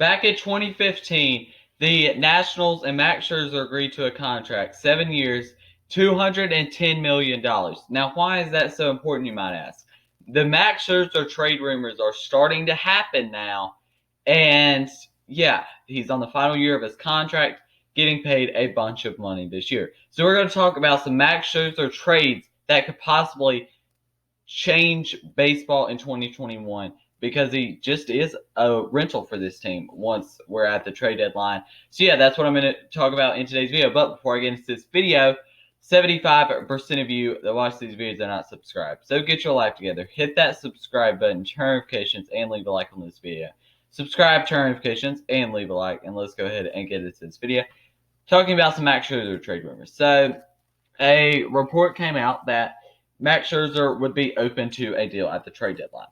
Back in 2015, the Nationals and Max Scherzer agreed to a contract, 7 years, $210 million. Now, why is that so important, you might ask? The Max Scherzer trade rumors are starting to happen now, and yeah, he's on the final year of his contract, getting paid a bunch of money this year. So we're going to talk about some Max Scherzer trades that could possibly change baseball in 2021 because he just is a rental for this team once we're at the trade deadline. So yeah, that's what I'm going to talk about in today's video. But before I get into this video, 75% of you that watch these videos are not subscribed. So get your life together. Hit that subscribe button, turn notifications, and leave a like on this video. Subscribe, turn notifications, and leave a like. And let's go ahead and get into this video. Talking about some Max Scherzer trade rumors. So a report came out that Max Scherzer would be open to a deal at the trade deadline.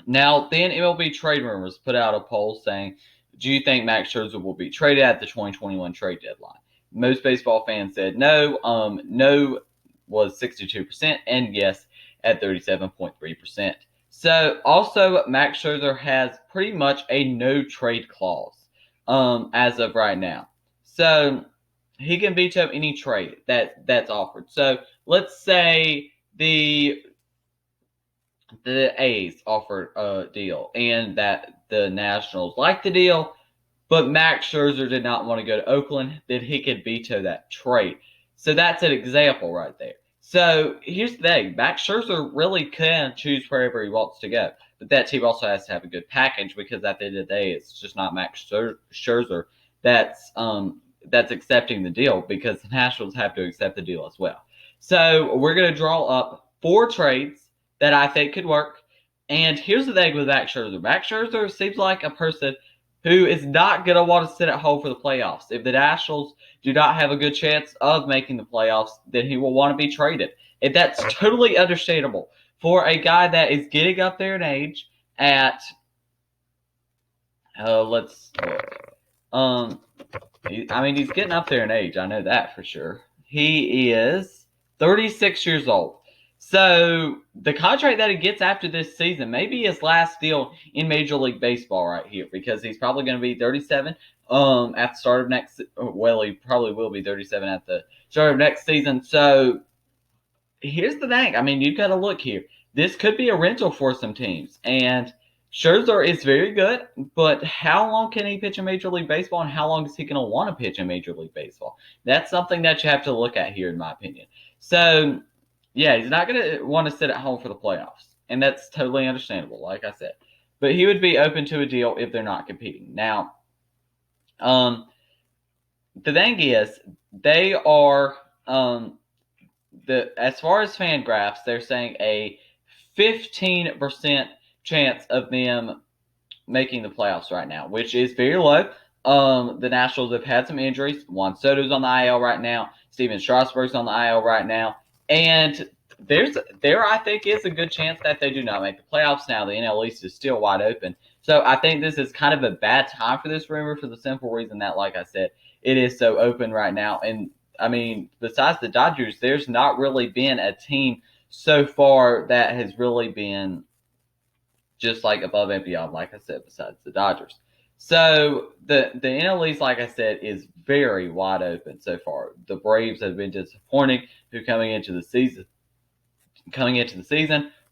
Now, then MLB Trade Rumors put out a poll saying, do you think Max Scherzer will be traded at the 2021 trade deadline? Most baseball fans said no. No was 62%, and yes at 37.3%. So, also, Max Scherzer has pretty much a no-trade clause as of right now. So, he can veto any trade that's offered. So, let's say the A's offered a deal and that the Nationals liked the deal, but Max Scherzer did not want to go to Oakland, then he could veto that trade. So that's an example right there. So here's the thing. Max Scherzer really can choose wherever he wants to go. But that team also has to have a good package because at the end of the day, it's just not Max Scherzer that's accepting the deal because the Nationals have to accept the deal as well. So we're going to draw up 4 trades that I think could work. And here's the thing with Max Scherzer. Max Scherzer seems like a person who is not going to want to sit at home for the playoffs. If the Nationals do not have a good chance of making the playoffs, then he will want to be traded. And that's totally understandable for a guy that is getting up there in age at, let's look. He's getting up there in age. I know that for sure. He is 36 years old. So the contract that he gets after this season may be his last deal in Major League Baseball right here because he's probably going to be 37 at the start of next. Well, he probably will be 37 at the start of next season. So here's the thing. You've got to look here. This could be a rental for some teams, and Scherzer is very good, but how long can he pitch in Major League Baseball, and how long is he going to want to pitch in Major League Baseball? That's something that you have to look at here, in my opinion. So yeah, he's not going to want to sit at home for the playoffs, and that's totally understandable, like I said. But he would be open to a deal if they're not competing. Now, the thing is, they are as far as fan graphs, they're saying a 15% chance of them making the playoffs right now, which is very low. The Nationals have had some injuries. Juan Soto's on the IL right now. Steven Strasburg's on the IL right now. And there I think is a good chance that they do not make the playoffs now. The NL East is still wide open. So I think this is kind of a bad time for this rumor for the simple reason that, like I said, it is so open right now. And, besides the Dodgers, there's not really been a team so far that has really been just like above and beyond, like I said, besides the Dodgers. So the NL East, like I said, is very wide open so far. The Braves have been disappointing, who coming into the season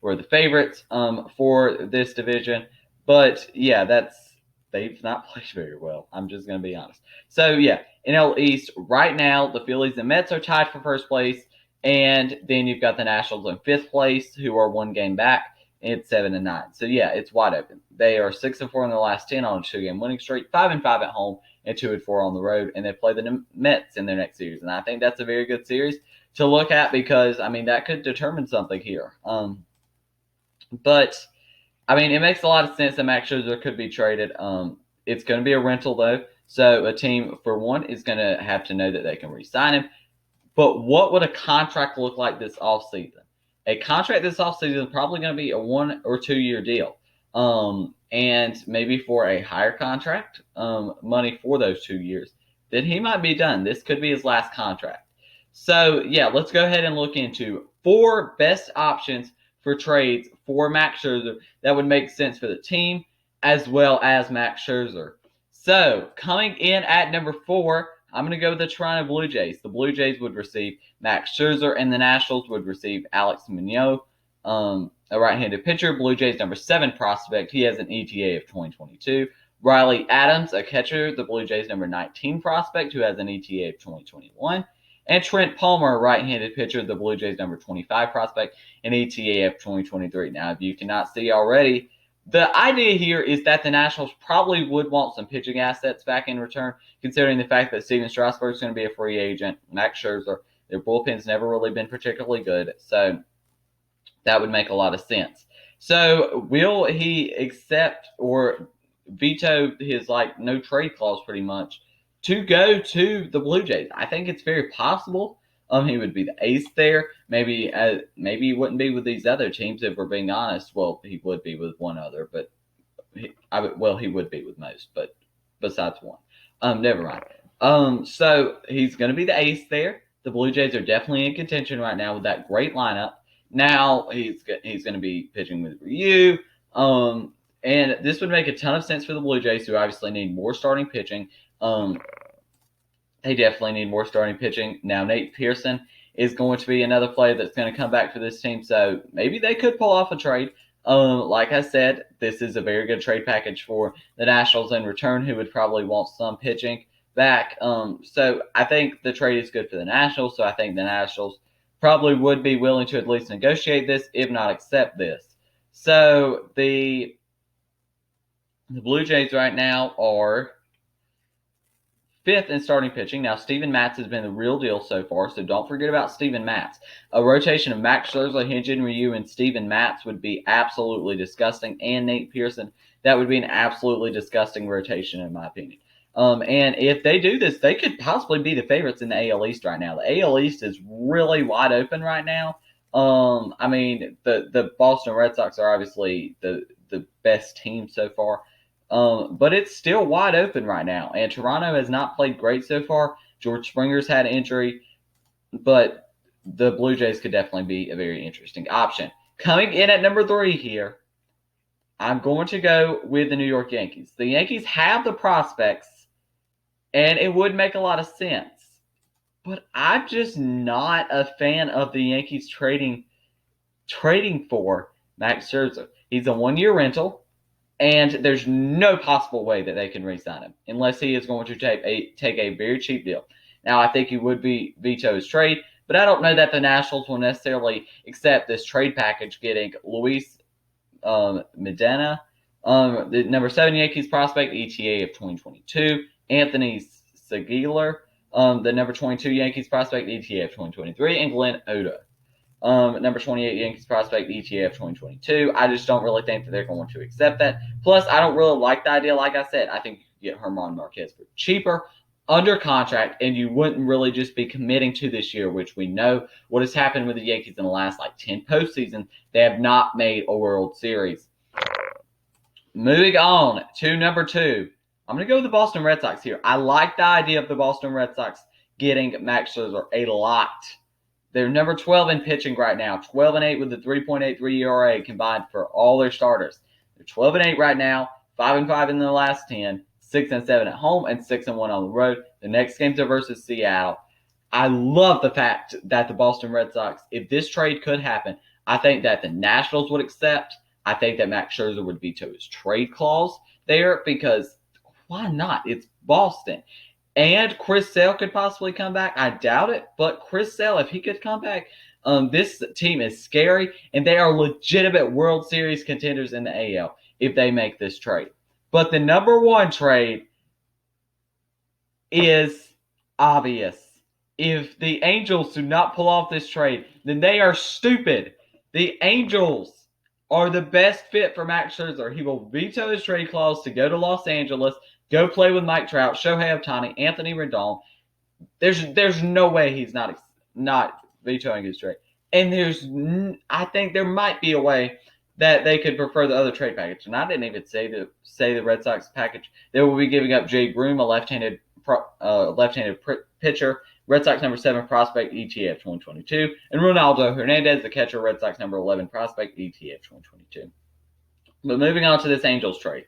were the favorites for this division. But yeah, they've not played very well. I'm just gonna be honest. So yeah, NL East right now, the Phillies and Mets are tied for first place, and then you've got the Nationals in 5th place, who are 1 game back. It's 7-9. So yeah, it's wide open. They are 6-4 in the last 10 on a 2-game winning streak, 5-5 at home, and 2-4 on the road. And they play the Mets in their next series, and I think that's a very good series to look at because that could determine something here. But it makes a lot of sense that Max Scherzer could be traded. It's going to be a rental though, so a team for one is going to have to know that they can re-sign him. But what would a contract look like this offseason? A contract this offseason is probably going to be a 1 or 2 year deal. And maybe for a higher contract, money for those 2 years, then he might be done. This could be his last contract. So, yeah, let's go ahead and look into 4 best options for trades for Max Scherzer that would make sense for the team as well as Max Scherzer. So, coming in at number 4, I'm going to go with the Toronto Blue Jays. The Blue Jays would receive Max Scherzer, and the Nationals would receive Alex Munoz, a right-handed pitcher. Blue Jays number 7 prospect. He has an ETA of 2022. Riley Adams, a catcher. The Blue Jays number 19 prospect, who has an ETA of 2021. And Trent Palmer, a right-handed pitcher. The Blue Jays number 25 prospect, an ETA of 2023. Now, if you cannot see already, the idea here is that the Nationals probably would want some pitching assets back in return, considering the fact that Steven Strasburg is going to be a free agent. Max Scherzer, their bullpen's never really been particularly good, so that would make a lot of sense. So will he accept or veto his no trade clause pretty much to go to the Blue Jays? I think it's very possible. He would be the ace there. Maybe he wouldn't be with these other teams if we're being honest. Well, he would be with one other, but he would be with most, but besides one. Never mind. So he's going to be the ace there. The Blue Jays are definitely in contention right now with that great lineup. Now he's going to be pitching with Ryu. And this would make a ton of sense for the Blue Jays, who obviously need more starting pitching. They definitely need more starting pitching. Now, Nate Pearson is going to be another player that's going to come back for this team, so maybe they could pull off a trade. Like I said, this is a very good trade package for the Nationals in return, who would probably want some pitching back. So I think the trade is good for the Nationals, so I think the Nationals probably would be willing to at least negotiate this, if not accept this. So the Blue Jays right now are 5th in starting pitching. Now, Steven Matz has been the real deal so far, so don't forget about Steven Matz. A rotation of Max Scherzer, Hyun-Jin Ryu, and Steven Matz would be absolutely disgusting, and Nate Pearson. That would be an absolutely disgusting rotation, in my opinion. And if they do this, they could possibly be the favorites in the AL East right now. The AL East is really wide open right now. I mean, the Boston Red Sox are obviously the best team so far. But it's still wide open right now. And Toronto has not played great so far. George Springer's had an injury. But the Blue Jays could definitely be a very interesting option. Coming in at number 3 here, I'm going to go with the New York Yankees. The Yankees have the prospects, and it would make a lot of sense. But I'm just not a fan of the Yankees trading for Max Scherzer. He's a 1-year rental. And there's no possible way that they can re-sign him unless he is going to take a very cheap deal. Now, I think he would veto his trade, but I don't know that the Nationals will necessarily accept this trade package getting Luis Medina, the number 7 Yankees prospect, ETA of 2022, Anthony Segler, the number 22 Yankees prospect, ETA of 2023, and Glenn Oda. Number 28 Yankees prospect, ETA of 2022. I just don't really think that they're going to accept that. Plus, I don't really like the idea. Like I said, I think you get German Marquez for cheaper, under contract, and you wouldn't really just be committing to this year, which we know what has happened with the Yankees in the last 10 postseasons. They have not made a World Series. Moving on to number 2. I'm going to go with the Boston Red Sox here. I like the idea of the Boston Red Sox getting Max Scherzer a lot. They're number 12 in pitching right now, 12-8 with a 3.83 ERA combined for all their starters. They're 12-8 right now, 5-5 in the last 10, 6-7 at home, and 6-1 on the road. The next games are versus Seattle. I love the fact that the Boston Red Sox, if this trade could happen, I think that the Nationals would accept. I think that Max Scherzer would veto his trade clause there because why not? It's Boston. And Chris Sale could possibly come back. I doubt it, but Chris Sale, if he could come back, this team is scary, and they are legitimate World Series contenders in the AL if they make this trade. But the number 1 trade is obvious. If the Angels do not pull off this trade, then they are stupid. The Angels are the best fit for Max Scherzer. He will veto his trade clause to go to Los Angeles, go play with Mike Trout, Shohei Ohtani, Anthony Rendon. There's no way he's not vetoing his trade. And I think there might be a way that they could prefer the other trade package. And I didn't even say the Red Sox package. They will be giving up Jay Broom, a left-handed pitcher, Red Sox number 7 prospect, ETA of 2022, and Ronaldo Hernandez, the catcher, Red Sox number 11 prospect, ETA of 2022. But moving on to this Angels trade.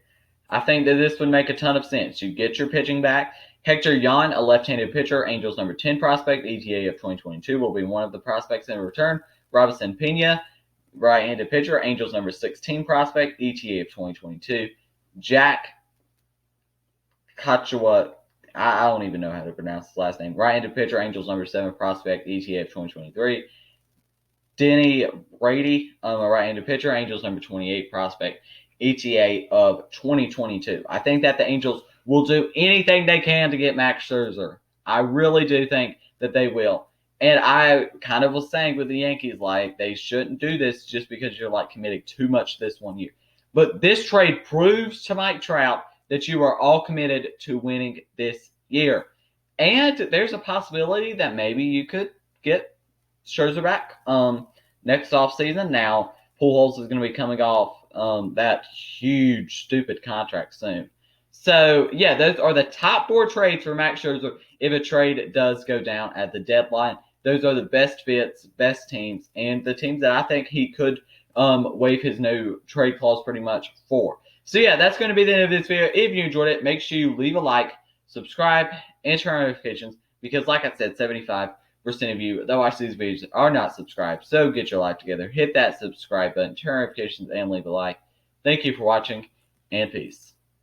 I think that this would make a ton of sense. You get your pitching back. Hector Yan, a left-handed pitcher, Angels number 10 prospect, ETA of 2022, will be one of the prospects in return. Robinson Pena, right-handed pitcher, Angels number 16 prospect, ETA of 2022. Jack Kachua, I don't even know how to pronounce his last name. Right-handed pitcher, Angels number 7 prospect, ETA of 2023. Denny Brady, a right-handed pitcher, Angels number 28 prospect, ETA of 2022. I think that the Angels will do anything they can to get Max Scherzer. I really do think that they will. And I kind of was saying with the Yankees, like, they shouldn't do this just because you're, like, committing too much this one year. But this trade proves to Mike Trout that you are all committed to winning this year. And there's a possibility that maybe you could get Scherzer back next offseason. Now, Pujols is going to be coming off that huge, stupid contract soon. So, yeah, those are the top 4 trades for Max Scherzer if a trade does go down at the deadline. Those are the best fits, best teams, and the teams that I think he could waive his no trade clause pretty much for. So, yeah, that's going to be the end of this video. If you enjoyed it, make sure you leave a like, subscribe, and turn on notifications because, like I said, 75% of you that watch these videos are not subscribed. So get your life together. Hit that subscribe button, turn on notifications, and leave a like. Thank you for watching, and peace.